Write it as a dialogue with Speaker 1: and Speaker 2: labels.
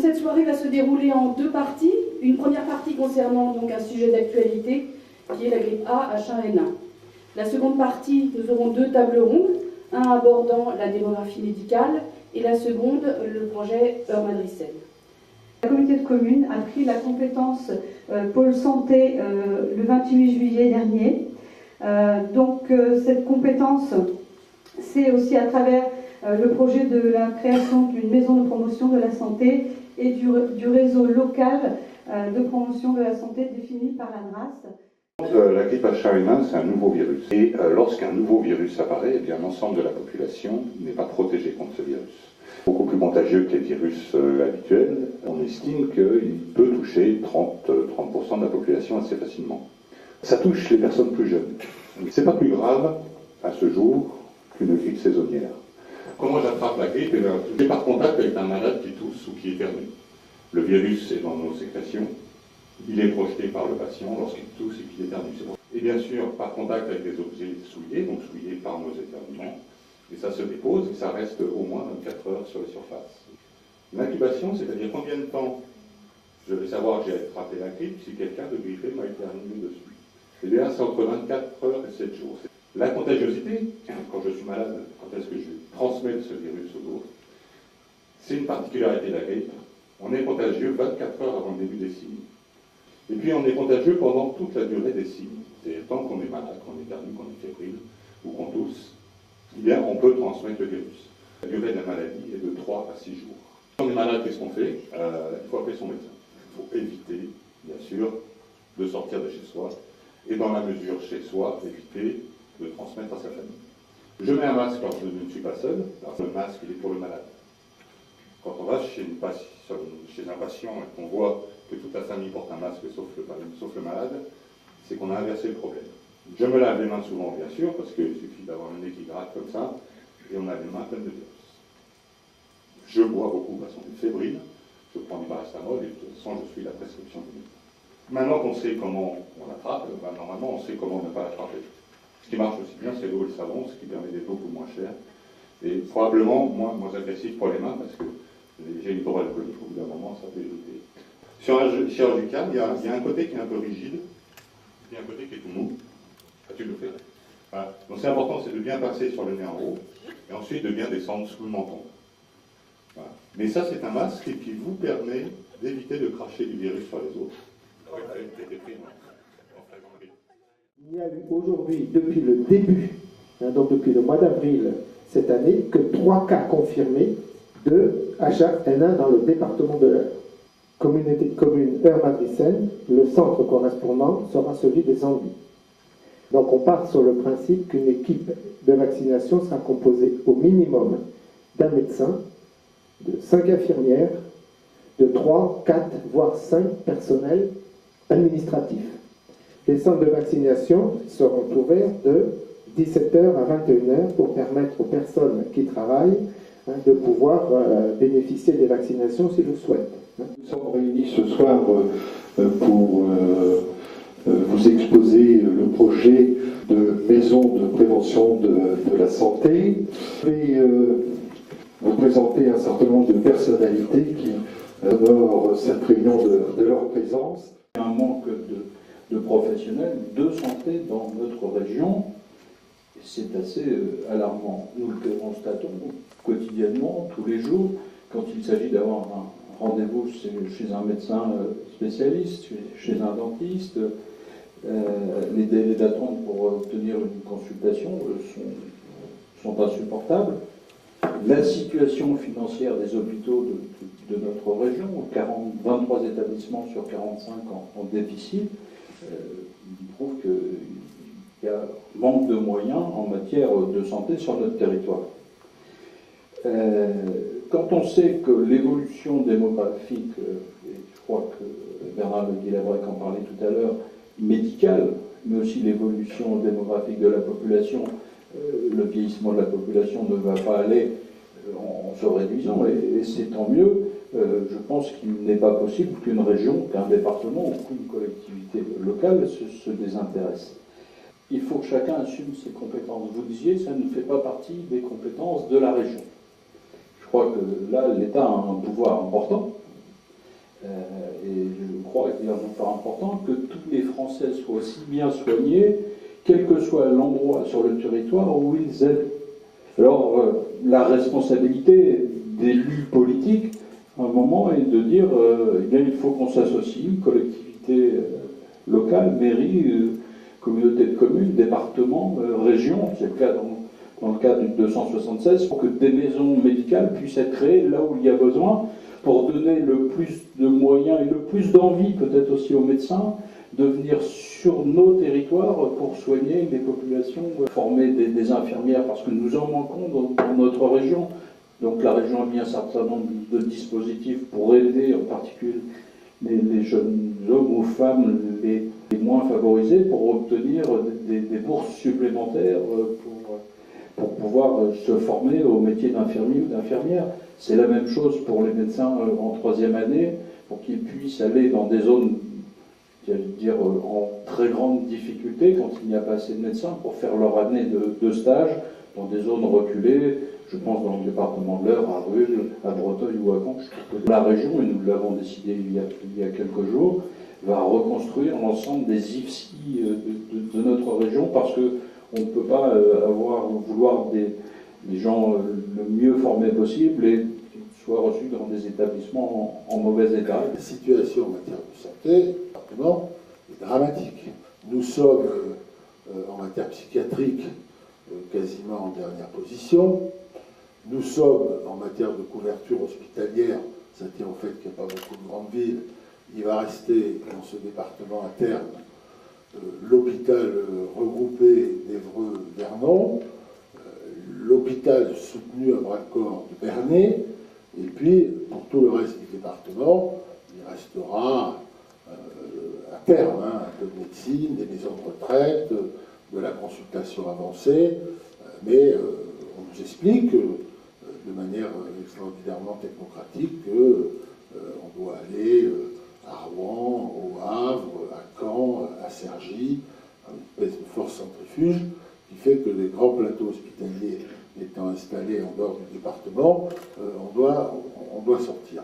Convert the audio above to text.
Speaker 1: Cette soirée va se dérouler en deux parties. Une première partie concernant donc un sujet d'actualité qui est la grippe A H1N1. La seconde partie, nous aurons deux tables rondes, un abordant la démographie médicale et la seconde, le projet Heure-Madricène.
Speaker 2: La communauté de communes a pris la compétence pôle santé le 28 juillet dernier. Cette compétence, c'est aussi à travers le projet de la création d'une maison de promotion de la santé et du réseau local de promotion de la santé défini par l'ANRAS.
Speaker 3: La grippe H1N1, c'est un nouveau virus. Et lorsqu'un nouveau virus apparaît, eh bien, l'ensemble de la population n'est pas protégée contre ce virus. Beaucoup plus contagieux que les virus habituels. On estime qu'il peut toucher 30% de la population assez facilement. Ça touche les personnes plus jeunes. C'est pas plus grave, à ce jour, qu'une grippe saisonnière. Comment j'attrape la grippe? C'est par contact avec un malade qui tousse ou qui éternue. Le virus est dans nos sécrétions. Il est projeté par le patient lorsqu'il tousse et qu'il éternue. Et bien sûr, par contact avec des objets souillés, donc souillés par nos éternuements. Et ça se dépose et ça reste au moins 24 heures sur les surfaces. L'incubation, c'est-à-dire combien de temps je vais savoir que j'ai attrapé la grippe si quelqu'un de grippé m'a éternué dessus. Eh bien, c'est entre 24 heures et 7 jours. La contagiosité, quand je suis malade, quand est-ce que je transmets ce virus aux autres, c'est une particularité de la grippe. On est contagieux 24 heures avant le début des signes. Et puis on est contagieux pendant toute la durée des signes. C'est-à-dire tant qu'on est malade, qu'on éternue, qu'on est fébrile ou qu'on tousse, eh bien on peut transmettre le virus. La durée de la maladie est de 3 à 6 jours. Quand on est malade, qu'est-ce qu'on fait? Il faut appeler son médecin. Il faut éviter, bien sûr, de sortir de chez soi. Et dans la mesure chez soi, éviter de transmettre à sa famille. Je mets un masque quand je ne suis pas seul, parce que le masque il est pour le malade. Quand on va chez un patient et qu'on voit que toute la famille porte un masque sauf le malade, c'est qu'on a inversé le problème. Je me lave les mains souvent, bien sûr, parce qu'il suffit d'avoir le nez qui gratte comme ça, et on a les mains pleines de virus. Je bois beaucoup de façon fébrile, je prends du paracétamol, et de toute façon je suis la prescription du médecin. Maintenant qu'on sait comment on l'attrape, normalement on sait comment ne pas l'attraper. Ce qui marche aussi bien, c'est l'eau et le savon, ce qui permet d'être beaucoup moins cher, et probablement moins agressif pour les mains, parce que les gels hydroalcooliques, au bout d'un moment, ça peut éviter. Sur un chirurgical, il y a un côté qui est un peu rigide, et un côté qui est tout mou. Ah, tu le fais. Voilà. Donc c'est important, c'est de bien passer sur le nez en haut, et ensuite de bien descendre sous le menton. Voilà. Mais ça, c'est un masque qui vous permet d'éviter de cracher du virus sur les autres.
Speaker 4: Il n'y a eu aujourd'hui, depuis le début, donc depuis le mois d'avril cette année, que 3 cas confirmés de H1N1 dans le département de l'Eure. Communauté de communes Heure-Madricène, le centre correspondant sera celui des Anguilles. Donc on part sur le principe qu'une équipe de vaccination sera composée au minimum d'un médecin, de 5 infirmières, de 3, 4, voire 5 personnels administratifs. Les centres de vaccination seront ouverts de 17h à 21h pour permettre aux personnes qui travaillent de pouvoir bénéficier des vaccinations s'ils le souhaitent.
Speaker 5: Nous sommes réunis ce soir pour vous exposer le projet de maison de prévention de la santé. Je vais vous présenter un certain nombre de personnalités qui honorent cette réunion de leur présence.
Speaker 6: Il y a un manque de professionnels de santé dans notre région. C'est assez alarmant. Nous le constatons quotidiennement, tous les jours, quand il s'agit d'avoir un rendez-vous chez un médecin spécialiste, chez un dentiste. Les délais d'attente pour obtenir une consultation sont insupportables. La situation financière des hôpitaux de notre région, 23 établissements sur 45 en déficit, prouve qu'il y a manque de moyens en matière de santé sur notre territoire. Quand on sait que l'évolution démographique, et je crois que Bernard Le Guillavec en parlait tout à l'heure, médicale, mais aussi l'évolution démographique de la population, le vieillissement de la population ne va pas aller en se réduisant, et c'est tant mieux. Je pense qu'il n'est pas possible qu'une région, qu'un département ou qu'une collectivité locale se désintéresse. Il faut que chacun assume ses compétences. Vous disiez, ça ne fait pas partie des compétences de la région. Je crois que là, l'État a un pouvoir important, Et je crois qu'il est important que tous les Français soient aussi bien soignés, quel que soit l'endroit sur le territoire où ils habitent. Alors, la responsabilité d'élus politiques, à un moment, est de dire eh bien, il faut qu'on s'associe, collectivité locale, mairie, communauté de communes, département, région, c'est le cas dans le cadre du 276, pour que des maisons médicales puissent être créées là où il y a besoin, pour donner le plus de moyens et le plus d'envie peut-être aussi aux médecins de venir sur nos territoires pour soigner les populations, former des infirmières, parce que nous en manquons dans notre région. Donc la région a mis un certain nombre de dispositifs pour aider en particulier les jeunes hommes ou femmes les moins favorisés pour obtenir des bourses supplémentaires pour pouvoir se former au métier d'infirmier ou d'infirmière. C'est la même chose pour les médecins en 3e année, pour qu'ils puissent aller dans des zones, j'allais dire, en très grande difficulté, quand il n'y a pas assez de médecins, pour faire leur année de stage dans des zones reculées, je pense dans le département de l'Eure, à Rueil, à Breteuil ou à Caen. La région, et nous l'avons décidé il y a quelques jours, va reconstruire l'ensemble des IFSI de notre région, parce qu'on ne peut pas vouloir des gens le mieux formés possible et qu'ils soient reçus dans des établissements en mauvais état.
Speaker 7: La situation en matière de santé, département, est dramatique. Nous sommes en matière psychiatrique quasiment en dernière position. Nous sommes en matière de couverture hospitalière, ça tient au fait qu'il n'y a pas beaucoup de grandes villes. Il va rester dans ce département à terme l'hôpital regroupé d'Évreux-Vernon, l'hôpital soutenu à bras-le-corps de Bernay, et puis pour tout le reste du département, il restera à terme un peu de médecine, des maisons de retraite, de la consultation avancée, mais on nous explique de manière extraordinairement technocratique qu'on doit aller à Rouen, au Havre, à Caen, à Cergy, une espèce de force centrifuge qui fait que les grands plateaux hospitaliers étant installés en dehors du département, on doit sortir.